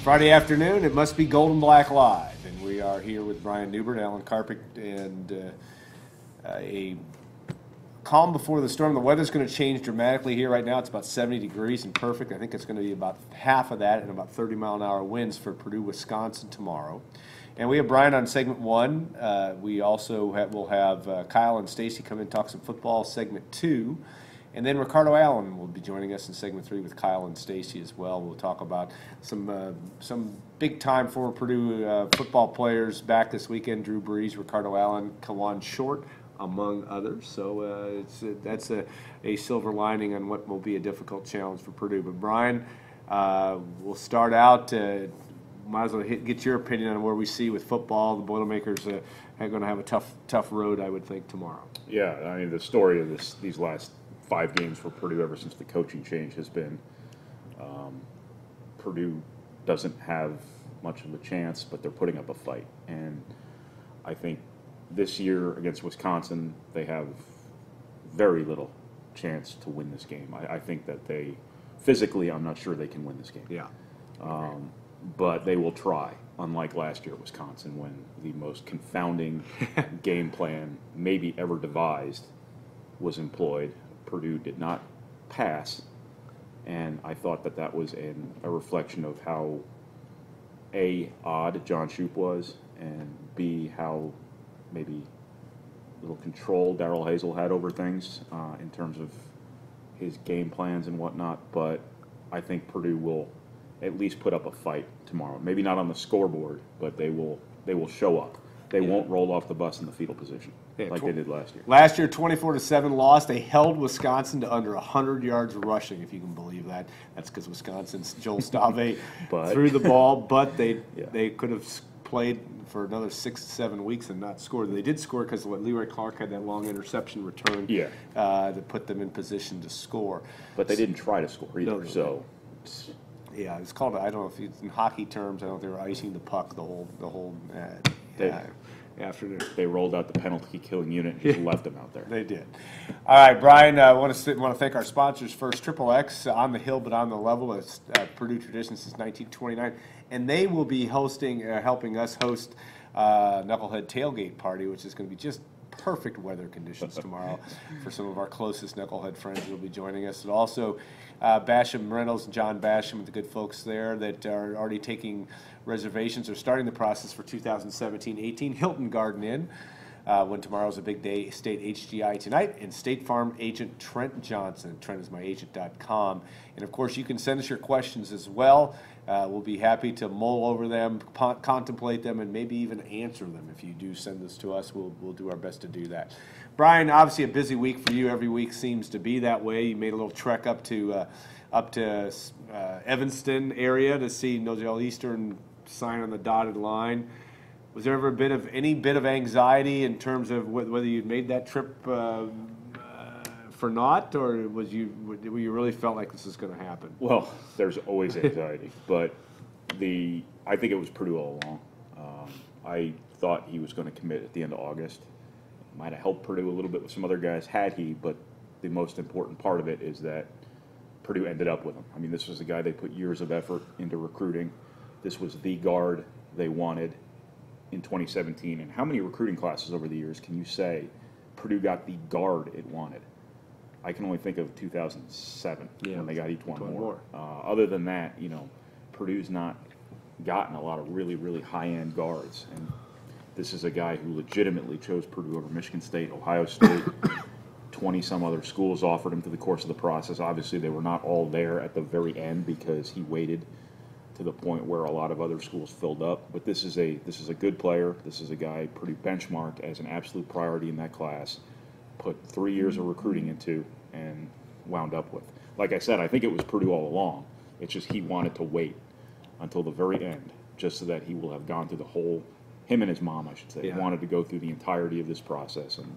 Friday afternoon, it must be Golden Black Live, and we are here with Brian Newbert, Alan Carpick, and a calm before the storm. The weather's going to change dramatically here right now. It's about 70 degrees and perfect. I think it's going to be about half of that and about 30-mile-an-hour winds for Purdue, Wisconsin tomorrow. And we have Brian on segment one. We also will have Kyle and Stacy come in and talk some football, segment two. And then Ricardo Allen will be joining us in segment three with Kyle and Stacy as well. We'll talk about some big-time former Purdue football players back this weekend. Drew Brees, Ricardo Allen, Kawan Short, among others. So that's a silver lining on what will be a difficult challenge for Purdue. But Brian, we'll start out. Might as well get your opinion on where we see with football. The Boilermakers are going to have a tough road, I would think, tomorrow. Yeah, I mean, the story of these last 5 games for Purdue ever since the coaching change has been Purdue doesn't have much of a chance, but they're putting up a fight. And I think this year against Wisconsin, they have very little chance to win this game. I think that physically, I'm not sure they can win this game. Yeah. But they will try, unlike last year at Wisconsin when the most confounding game plan maybe ever devised was employed. Purdue did not pass, and I thought that was a reflection of how A, odd John Shoup was, and B, how maybe little control Darrell Hazel had over things in terms of his game plans and whatnot. But I think Purdue will at least put up a fight tomorrow. Maybe not on the scoreboard, but they will show up. They won't roll off the bus in the fetal position like they did last year. Last year, 24-7 loss. They held Wisconsin to under 100 yards rushing, if you can believe that. That's because Wisconsin's Joel Stave threw the ball, but they could have played for another 6 to 7 weeks and not scored. They did score because Leroy Clark had that long interception return that put them in position to score. But they didn't try to score either. Yeah, it's called, I don't know if it's in hockey terms, I don't know if they were icing the puck the whole afternoon. They rolled out the penalty killing unit and just left them out there. They did. All right, Brian, I want to thank our sponsors first. Triple X, on the hill but on the level. It's Purdue tradition since 1929. And they will be helping us host Knucklehead Tailgate Party, which is going to be just perfect weather conditions tomorrow for some of our closest Knucklehead friends who will be joining us. And also Basham Reynolds and John Basham, the good folks there that are already taking reservations or starting the process for 2017-18 Hilton Garden Inn. When tomorrow's a big day, State HGI tonight, and State Farm agent Trent Johnson, trentismyagent.com. And, of course, you can send us your questions as well. We'll be happy to mull over them, contemplate them, and maybe even answer them. If you do send this to us, we'll do our best to do that. Brian, obviously a busy week for you. Every week seems to be that way. You made a little trek up to Evanston area to see Noel Eastern sign on the dotted line. Was there ever any bit of anxiety in terms of whether you'd made that trip for naught, or were you really felt like this was going to happen? Well, there's always anxiety, but I think it was Purdue all along. I thought he was going to commit at the end of August. Might have helped Purdue a little bit with some other guys had he, but the most important part of it is that Purdue ended up with him. I mean, this was a guy they put years of effort into recruiting. This was the guard they wanted in 2017. And how many recruiting classes over the years can you say Purdue got the guard it wanted? I can only think of 2007 when they got each one more. Other than that, Purdue's not gotten a lot of really, really high-end guards. And this is a guy who legitimately chose Purdue over Michigan State, Ohio State. 20-some other schools offered him through the course of the process. Obviously, they were not all there at the very end because he waited to the point where a lot of other schools filled up. But this is a good player. This is a guy Purdue benchmarked as an absolute priority in that class, put 3 years of recruiting into, and wound up with. Like I said, I think it was Purdue all along. It's just he wanted to wait until the very end just so that he will have gone through the whole, him and his mom, I should say, wanted to go through the entirety of this process, and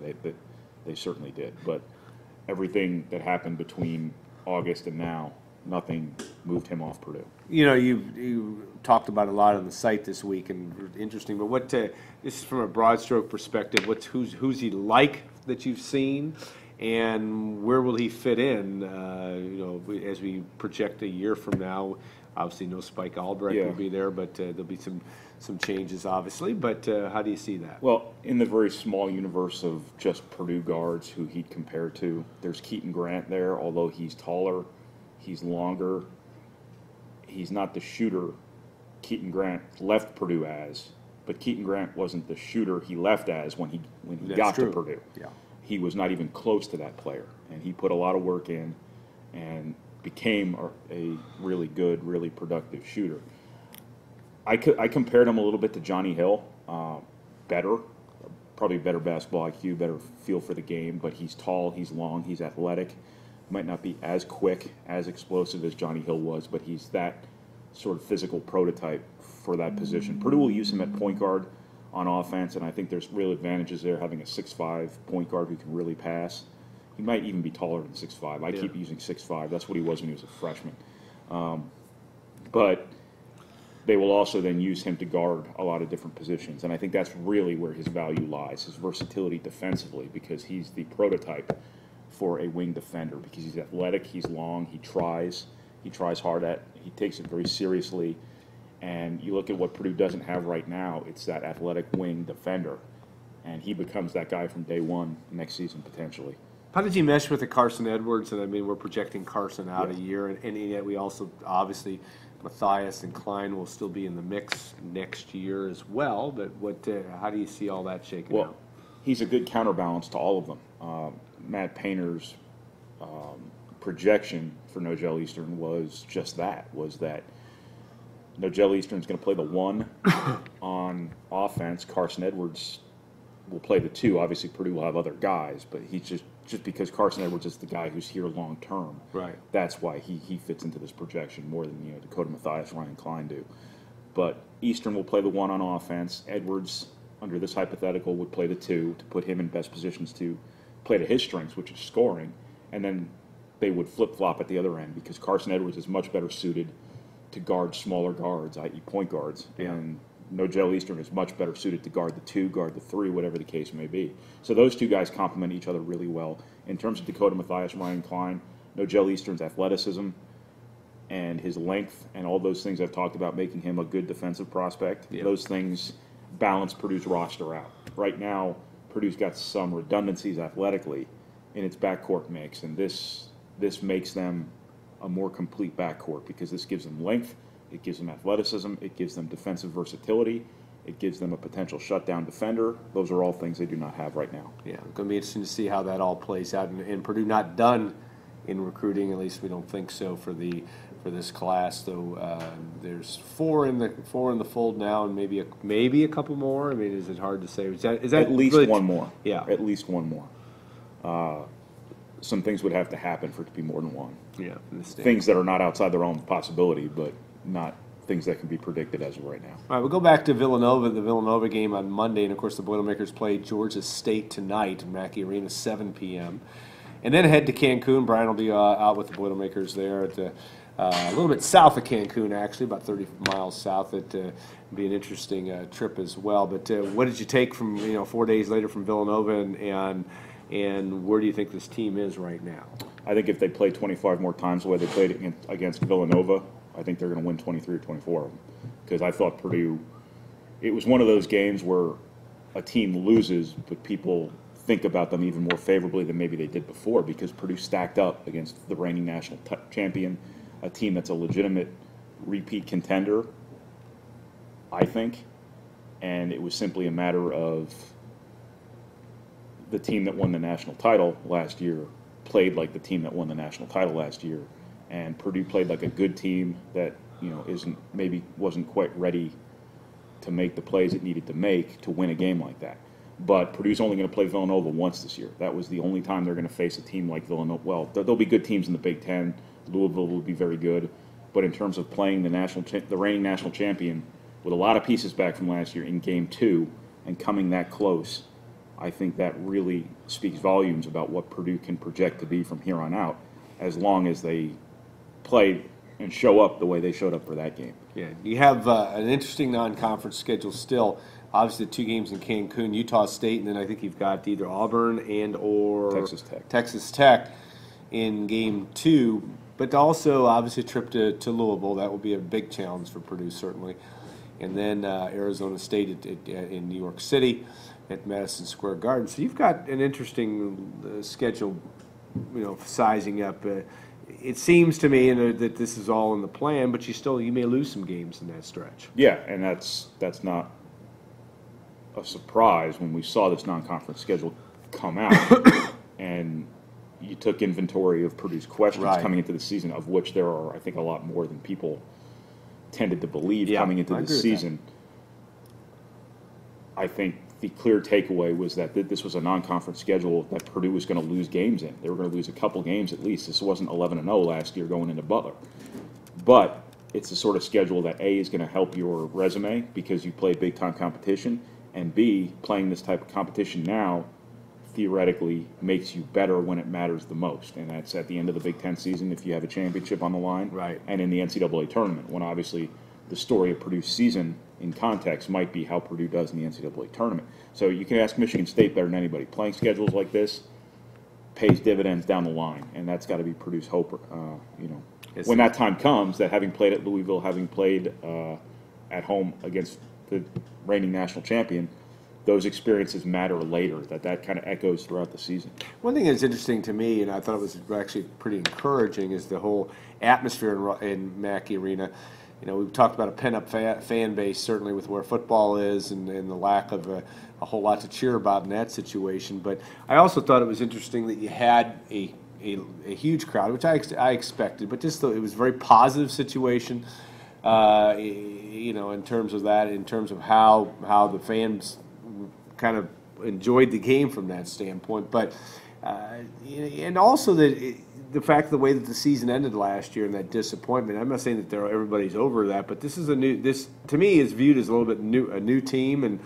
they certainly did. But everything that happened between August and now, nothing moved him off Purdue. You talked about a lot on the site this week, and interesting. But this is from a broad stroke perspective. Who's he like that you've seen, and where will he fit in? As we project a year from now, Obviously, no Spike Albrecht Yeah. will be there, but there'll be some changes, obviously. But how do you see that? Well, in the very small universe of just Purdue guards who he'd compare to, there's Keaton Grant there, although he's taller, he's longer, he's not the shooter Keaton Grant left Purdue as, but Keaton Grant wasn't the shooter he left as when he got true. to Purdue. Yeah. He was not even close to that player, and he put a lot of work in and became a really good, really productive shooter. I compared him a little bit to Johnny Hill, probably better basketball IQ, better feel for the game, but he's tall, he's long, he's athletic, might not be as quick, as explosive as Johnny Hill was, but he's that sort of physical prototype for that position. Purdue will use him at point guard on offense, and I think there's real advantages there, having a 6'5" point guard who can really pass. He might even be taller than 6'5". I keep using 6'5". That's what he was when he was a freshman. But they will also then use him to guard a lot of different positions, and I think that's really where his value lies, his versatility defensively, because he's the prototype for a wing defender, because he's athletic, he's long, he tries hard he takes it very seriously, and you look at what Purdue doesn't have right now, it's that athletic wing defender, and he becomes that guy from day one next season potentially. How did you mesh with the Carson Edwards? And I mean, we're projecting Carson out a year, and yet we also, obviously, Matthias and Klein will still be in the mix next year as well, but how do you see all that shaking out? He's a good counterbalance to all of them. Matt Painter's projection for Noel Eastern was just that, Noel Eastern's going to play the 1 on offense. Carson Edwards will play the 2. Obviously, Purdue will have other guys, but he's just because Carson Edwards is the guy who's here long term. Right. That's why he fits into this projection more than Dakota Matthias, Ryan Klein do. But Eastern will play the 1 on offense. Edwards, under this hypothetical, would play the 2 to put him in best positions to play to his strengths, which is scoring, and then they would flip-flop at the other end because Carson Edwards is much better suited to guard smaller guards, i.e. point guards, and Noel Eastern is much better suited to guard the 2, guard the 3, whatever the case may be. So those two guys complement each other really well. In terms of Dakota Matthias, Ryan Klein, Noel Eastern's athleticism and his length and all those things I've talked about making him a good defensive prospect, those things balance Purdue's roster out. Right now, Purdue's got some redundancies athletically in its backcourt mix, and this makes them a more complete backcourt because this gives them length, it gives them athleticism, it gives them defensive versatility, it gives them a potential shutdown defender. Those are all things they do not have right now. Yeah, it's going to be interesting to see how that all plays out. And Purdue not done in recruiting, at least we don't think so for this class. Though there's four in the fold now, and maybe a couple more. I mean, is it hard to say? Is that at least really one more? Yeah, at least one more. Some things would have to happen for it to be more than one. Yeah, things that are not outside their own possibility, but not things that can be predicted as of right now. All right, we'll go back to Villanova, the Villanova game on Monday, and of course the Boilermakers play Georgia State tonight in Mackey Arena, 7 p.m. And then head to Cancun. Brian will be out with the Boilermakers there at a little bit south of Cancun, actually, about 30 miles south. It'll be an interesting trip as well. But what did you take from 4 days later from Villanova, and where do you think this team is right now? I think if they play 25 more times the way they played against Villanova, I think they're going to win 23 or 24 of them. Because I thought Purdue, it was one of those games where a team loses, but people think about them even more favorably than maybe they did before because Purdue stacked up against the reigning national champion, a team that's a legitimate repeat contender, I think. And it was simply a matter of the team that won the national title last year played like the team that won the national title last year, and Purdue played like a good team that wasn't quite ready to make the plays it needed to make to win a game like that. But Purdue's only going to play Villanova once this year. That was the only time they're going to face a team like Villanova. Well, there'll be good teams in the Big Ten. Louisville will be very good, but in terms of playing the reigning national champion with a lot of pieces back from last year in Game 2 and coming that close, I think that really speaks volumes about what Purdue can project to be from here on out, as long as they play and show up the way they showed up for that game. Yeah, you have an interesting non-conference schedule still. Obviously, the 2 games in Cancun, Utah State, and then I think you've got either Auburn and or Texas Tech. Texas Tech in Game 2. but also obviously a trip to Louisville. That will be a big challenge for Purdue, certainly. And then Arizona State in New York City at Madison Square Garden. So you've got an interesting schedule, sizing up. It seems to me that this is all in the plan, but you may lose some games in that stretch. Yeah, and that's not a surprise when we saw this non-conference schedule come out, and you took inventory of Purdue's questions coming into the season, of which there are, I think, a lot more than people tended to believe coming into this season. I think the clear takeaway was that this was a non-conference schedule that Purdue was going to lose games in. They were going to lose a couple games at least. This wasn't 11-0 last year going into Butler. But it's the sort of schedule that A, is going to help your resume because you play big-time competition, and B, playing this type of competition now theoretically makes you better when it matters the most. And that's at the end of the Big Ten season if you have a championship on the line, and in the NCAA tournament, when obviously the story of Purdue's season in context might be how Purdue does in the NCAA tournament. So you can ask Michigan State better than anybody. Playing schedules like this pays dividends down the line, and that's got to be Purdue's hope. When that time comes, that having played at Louisville, having played at home against the reigning national champion, those experiences matter later, that kind of echoes throughout the season. One thing that's interesting to me, and I thought it was actually pretty encouraging, is the whole atmosphere in Mackey Arena. We've talked about a pent-up fan base, certainly with where football is and the lack of a whole lot to cheer about in that situation. But I also thought it was interesting that you had a huge crowd, which I expected, but just it was a very positive situation, in terms of that, in terms of how the fans kind of enjoyed the game from that standpoint. But and also the fact of the way that the season ended last year and that disappointment. I'm not saying that everybody's over that, but this to me is viewed as a little bit a new team, and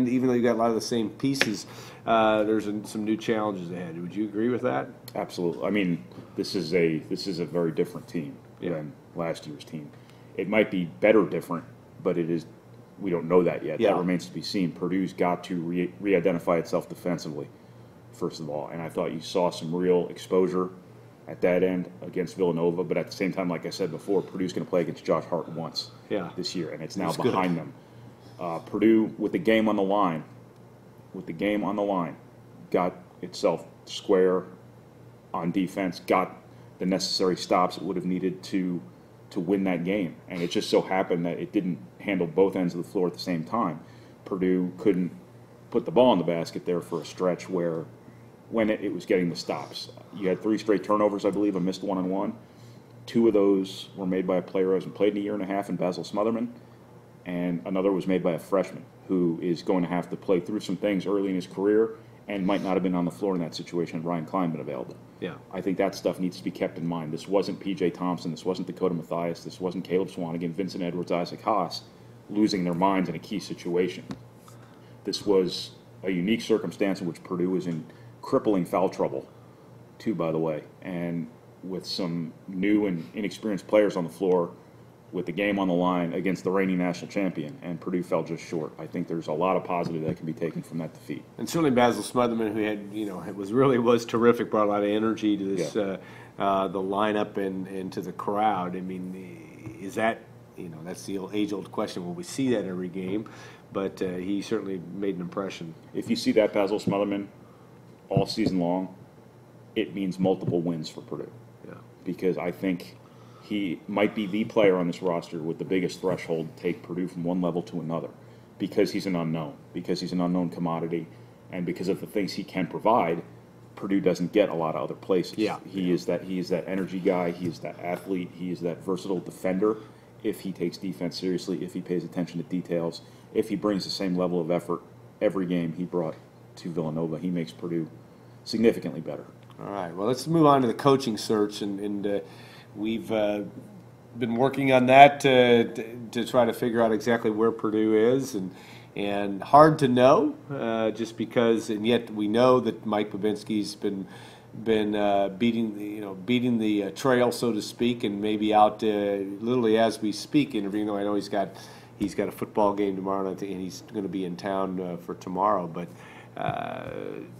even though you got a lot of the same pieces, there's some new challenges ahead. Would you agree with that? Absolutely. I mean, this is a very different team than last year's team. It might be better different, but it is. We don't know that yet. That remains to be seen. Purdue's got to re-identify itself defensively, first of all, and I thought you saw some real exposure at that end against Villanova, but at the same time, like I said before, Purdue's going to play against Josh Hart once this year, and it's now behind them. Purdue, with the game on the line, got itself square on defense, got the necessary stops it would have needed to win that game, and it just so happened that it didn't handle both ends of the floor at the same time. Purdue couldn't put the ball in the basket there for a stretch when it was getting the stops. You had 3 straight turnovers, I believe, a missed one-on-one. 2 of those were made by a player who hasn't played in a year and a half in Basil Smotherman, and another was made by a freshman who is going to have to play through some things early in his career and might not have been on the floor in that situation had Ryan Klein been available. Yeah, I think that stuff needs to be kept in mind. This wasn't P.J. Thompson. This wasn't Dakota Mathias. This wasn't Caleb Swanigan, Vincent Edwards, Isaac Haas losing their minds in a key situation. This was a unique circumstance in which Purdue was in crippling foul trouble, too, by the way, and with some new and inexperienced players on the floor, with the game on the line against the reigning national champion, and Purdue fell just short. I think there's a lot of positive that can be taken from that defeat. And certainly Basil Smotherman, who had, was terrific, brought a lot of energy to this, the lineup and to the crowd. I mean, is that, that's the age-old question. Will we see that every game? But he certainly made an impression. If you see that Basil Smotherman all season long, it means multiple wins for Purdue. Yeah. Because I think he might be the player on this roster with the biggest threshold to take Purdue from one level to another, because he's an unknown, because he's an unknown commodity, and because of the things he can provide. Purdue doesn't get a lot of other places. Yeah. He is that energy guy, he is that athlete, he is that versatile defender if he takes defense seriously, if he pays attention to details, if he brings the same level of effort every game he brought to Villanova. He makes Purdue significantly better. All right, well, let's move on to the coaching search, and we've been working on that to try to figure out exactly where Purdue is, and hard to know, just because, and yet we know that Mike Babinski's been beating the trail, so to speak, and maybe out literally as we speak interviewing. Though I know he's got a football game tomorrow, and he's going to be in town for tomorrow, but.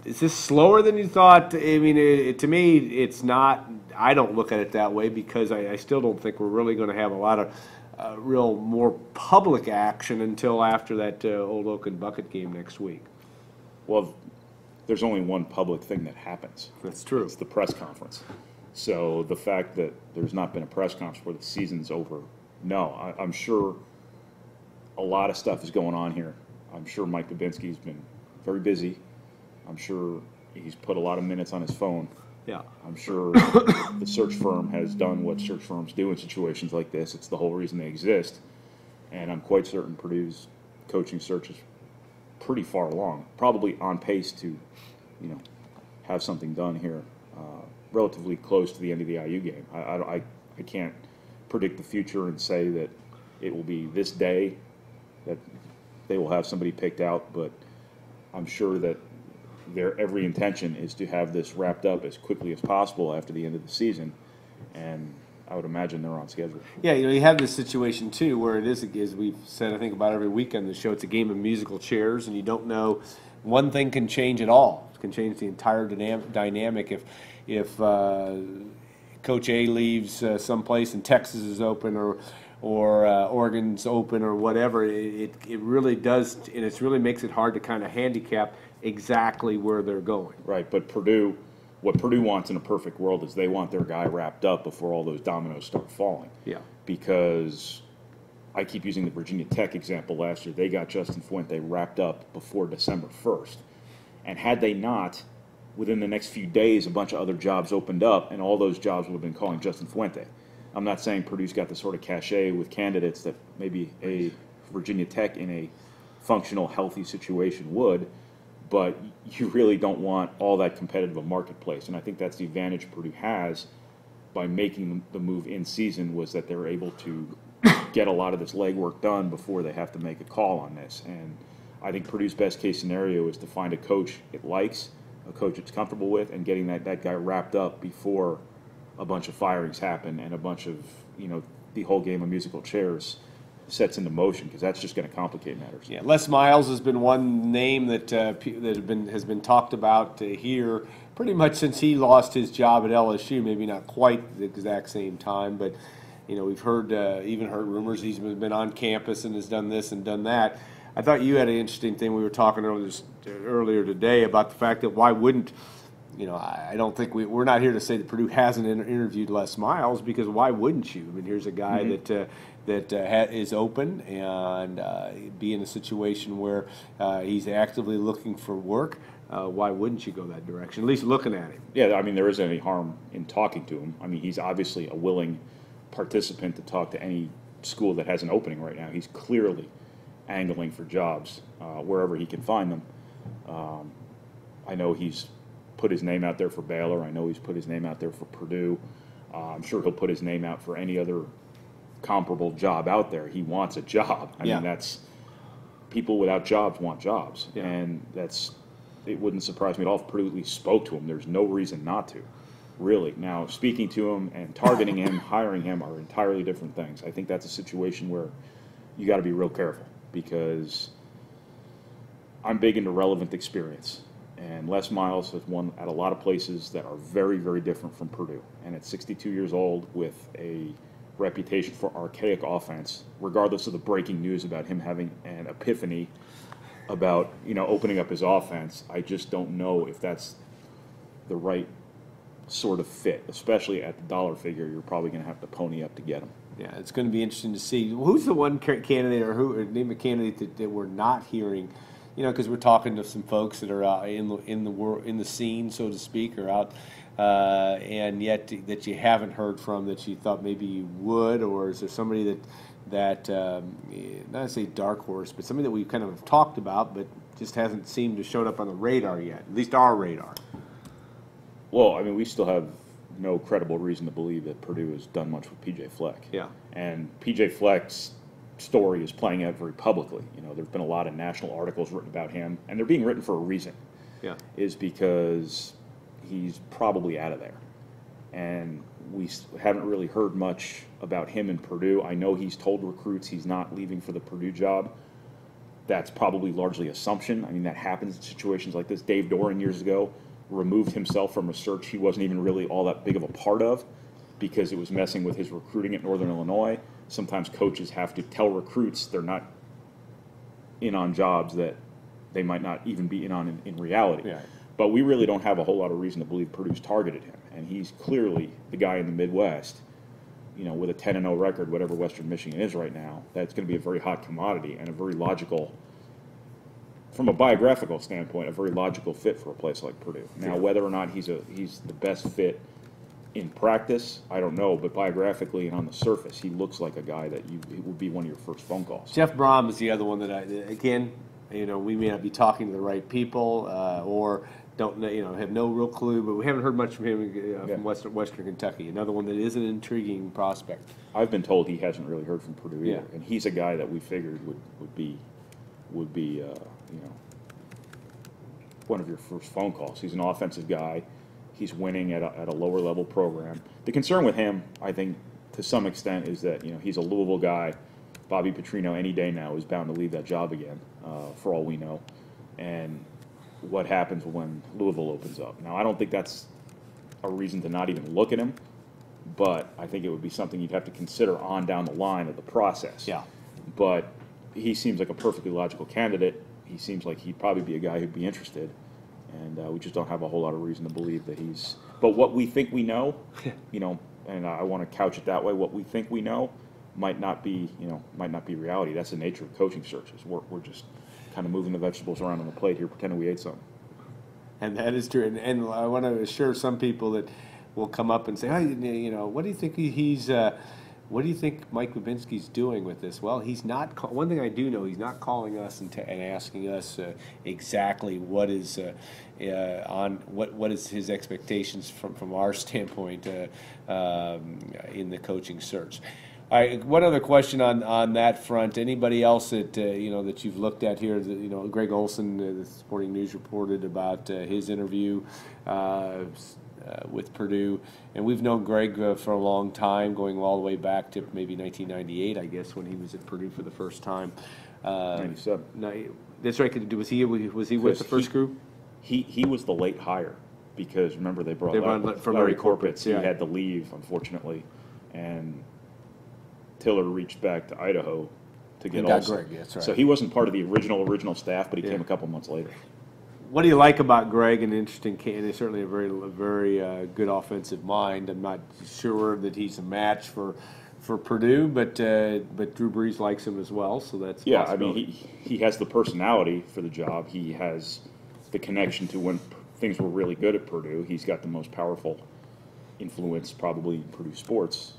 Is this slower than you thought? I mean, to me, it's not. I don't look at it that way because I still don't think we're really going to have a lot of real more public action until after that Old Oaken Bucket game next week. Well, there's only one public thing that happens. That's true. It's the press conference. So the fact that there's not been a press conference where the season's over, no, I'm sure a lot of stuff is going on here. I'm sure Mike Babinski's been very busy. I'm sure he's put a lot of minutes on his phone. Yeah. I'm sure the search firm has done what search firms do in situations like this. It's the whole reason they exist. And I'm quite certain Purdue's coaching search is pretty far along, probably on pace to, have something done here relatively close to the end of the IU game. I can't predict the future and say that it will be this day that they will have somebody picked out, but I'm sure that their every intention is to have this wrapped up as quickly as possible after the end of the season, and I would imagine they're on schedule. Yeah, you have this situation too where it is, as we've said, I think about every week on the show, it's a game of musical chairs, and you don't know. One thing can change it all. It can change the entire dynamic if Coach A leaves someplace and Texas is open or Oregon's open or whatever. It really does, and it really makes it hard to kind of handicap exactly where they're going. Right, but what Purdue wants in a perfect world is they want their guy wrapped up before all those dominoes start falling. Yeah. Because I keep using the Virginia Tech example last year. They got Justin Fuente wrapped up before December 1st. And had they not, within the next few days, a bunch of other jobs opened up, and all those jobs would have been calling Justin Fuente. I'm not saying Purdue's got the sort of cachet with candidates that maybe a Virginia Tech in a functional, healthy situation would, but you really don't want all that competitive a marketplace. And I think that's the advantage Purdue has by making the move in season, was that they're able to get a lot of this legwork done before they have to make a call on this. And I think Purdue's best case scenario is to find a coach it likes, a coach it's comfortable with, and getting that guy wrapped up before a bunch of firings happen and a bunch of, the whole game of musical chairs sets into motion, because that's just going to complicate matters. Yeah, Les Miles has been one name that has been talked about here pretty much since he lost his job at LSU. Maybe not quite the exact same time, but we've even heard rumors he's been on campus and has done this and done that. I thought you had an interesting thing. We were talking earlier today about the fact that why wouldn't I don't think we're not here to say that Purdue hasn't interviewed Les Miles, because why wouldn't you? I mean, here's a guy that is open and be in a situation where he's actively looking for work. Why wouldn't you go that direction? At least looking at him. Yeah, I mean, there isn't any harm in talking to him. I mean, he's obviously a willing participant to talk to any school that has an opening right now. He's clearly angling for jobs wherever he can find them. I know he's put his name out there for Baylor. I know he's put his name out there for Purdue. I'm sure he'll put his name out for any other comparable job out there. He wants a job. I mean, that's people without jobs want jobs, and it wouldn't surprise me at all if Purdue at least spoke to him. There's no reason not to, really. Now, speaking to him and targeting him, hiring him are entirely different things. I think that's a situation where you got to be real careful, because I'm big into relevant experience. And Les Miles has won at a lot of places that are very, very different from Purdue. And at 62 years old, with a reputation for archaic offense, regardless of the breaking news about him having an epiphany about opening up his offense, I just don't know if that's the right sort of fit, especially at the dollar figure you're probably going to have to pony up to get him. Yeah, it's going to be interesting to see who's the one candidate or name a candidate that we're not hearing. Because we're talking to some folks that are out in the scene, so to speak, or out, and yet that you haven't heard from that you thought maybe you would, or is there somebody that not to say dark horse, but somebody that we've kind of talked about, but just hasn't seemed to show up on the radar yet, at least our radar? Well, I mean, we still have no credible reason to believe that Purdue has done much with P.J. Fleck. Yeah, and P.J. Fleck's story is playing out very publicly. There's been a lot of national articles written about him, and they're being written for a reason. Yeah, is because he's probably out of there, and we haven't really heard much about him in Purdue. I know he's told recruits he's not leaving for the Purdue job. That's probably largely assumption. I mean, that happens in situations like this. Dave Doran years ago removed himself from a search he wasn't even really all that big of a part of because it was messing with his recruiting at Northern Illinois. Sometimes coaches have to tell recruits they're not in on jobs that they might not even be in on in reality. Yeah. But we really don't have a whole lot of reason to believe Purdue's targeted him. And he's clearly the guy in the Midwest, with a 10-0 record, whatever Western Michigan is right now, that's going to be a very hot commodity and a very logical, from a biographical standpoint, a very logical fit for a place like Purdue. Now, whether or not he's the best fit in practice, I don't know, but biographically and on the surface, he looks like a guy that it would be one of your first phone calls. Jeff Brom is the other one that we may not be talking to the right people or don't have no real clue, but we haven't heard much from him from Western Kentucky. Another one that is an intriguing prospect. I've been told he hasn't really heard from Purdue either, and he's a guy that we figured would be one of your first phone calls. He's an offensive guy. He's winning at a lower level program. The concern with him, I think, to some extent, is that he's a Louisville guy. Bobby Petrino any day now is bound to leave that job again, for all we know. And what happens when Louisville opens up? Now, I don't think that's a reason to not even look at him, but I think it would be something you'd have to consider on down the line of the process. Yeah. But he seems like a perfectly logical candidate. He seems like he'd probably be a guy who'd be interested, and we just don't have a whole lot of reason to believe that he's. But what we think we know, and I want to couch it that way. What we think we know might not be reality. That's the nature of coaching searches. We're just kind of moving the vegetables around on the plate here, pretending we ate something. And that is true. And I want to assure some people that will come up and say, what do you think what do you think Mike Babinski's doing with this? Well, he's not. One thing I do know, he's not calling us and asking us exactly what is what is his expectations from our standpoint in the coaching search. All right, one other question on that front. Anybody else that that you've looked at here? Greg Olson, the Sporting News reported about his interview with Purdue, and we've known Greg for a long time, going all the way back to maybe 1998, I guess, when he was at Purdue for the first time. 97. That's right. Was he with the first group? He was the late hire because remember they brought Larry Corpitz. He had to leave, unfortunately, and Tiller reached back to Idaho to get Olson. Greg, that's right. So he wasn't part of the original staff, but he came a couple months later. What do you like about Greg? An interesting candidate. He's certainly a very good offensive mind. I'm not sure that he's a match for Purdue, but Drew Brees likes him as well, so that's I mean he has the personality for the job. He has the connection to when things were really good at Purdue. He's got the most powerful influence probably in Purdue sports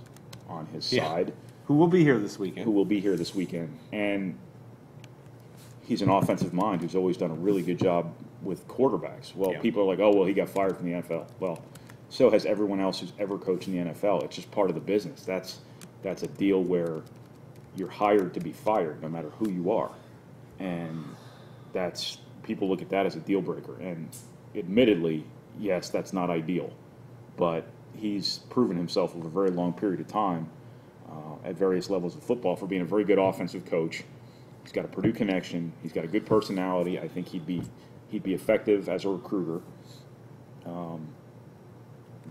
on his side. Who will be here this weekend. And he's an offensive mind who's always done a really good job with quarterbacks. Well, people are like, he got fired from the NFL. Well, so has everyone else who's ever coached in the NFL. It's just part of the business. That's a deal where you're hired to be fired no matter who you are. And people look at that as a deal breaker. And admittedly, yes, that's not ideal. But he's proven himself over a very long period of time at various levels of football for being a very good offensive coach. He's got a Purdue connection. He's got a good personality. I think he'd be effective as a recruiter.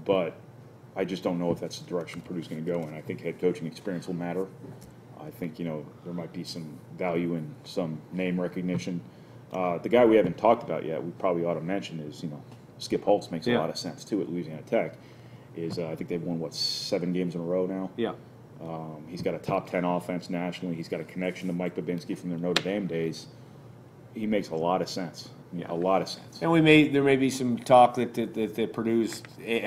But I just don't know if that's the direction Purdue's going to go in. I think head coaching experience will matter. I think there might be some value in some name recognition. The guy we haven't talked about yet, we probably ought to mention is Skip Holtz makes a lot of sense too at Louisiana Tech. I think they've won 7 games in a row now. Yeah. He's got a top 10 offense nationally. He's got a connection to Mike Babinski from their Notre Dame days. He makes a lot of sense. A lot of sense. And there may be some talk that Purdue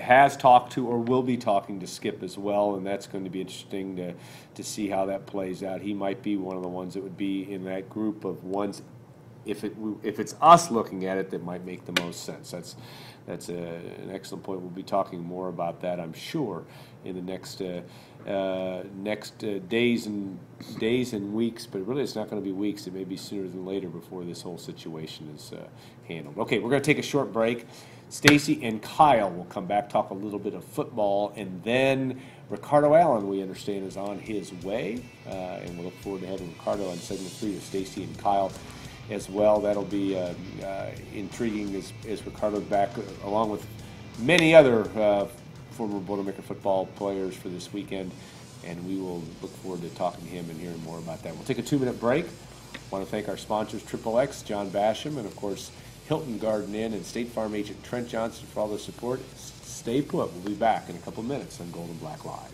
has talked to or will be talking to Skip as well, and that's going to be interesting to see how that plays out. He might be one of the ones that would be in that group of ones. If it's us looking at it, that might make the most sense. That's an excellent point. We'll be talking more about that, I'm sure, in the next days and weeks. But really, it's not going to be weeks. It may be sooner than later before this whole situation is handled. Okay, we're going to take a short break. Stacy and Kyle will come back, talk a little bit of football, and then Ricardo Allen, we understand, is on his way, and we'll look forward to having Ricardo on segment 3 with Stacy and Kyle as well. That'll be intriguing as Ricardo's back, along with many other former Boilermaker football players for this weekend, and we will look forward to talking to him and hearing more about that. We'll take a 2-minute break. I want to thank our sponsors, XXX, John Basham, and of course, Hilton Garden Inn and State Farm agent Trent Johnson for all the support. Stay put. We'll be back in a couple minutes on Gold and Black Live.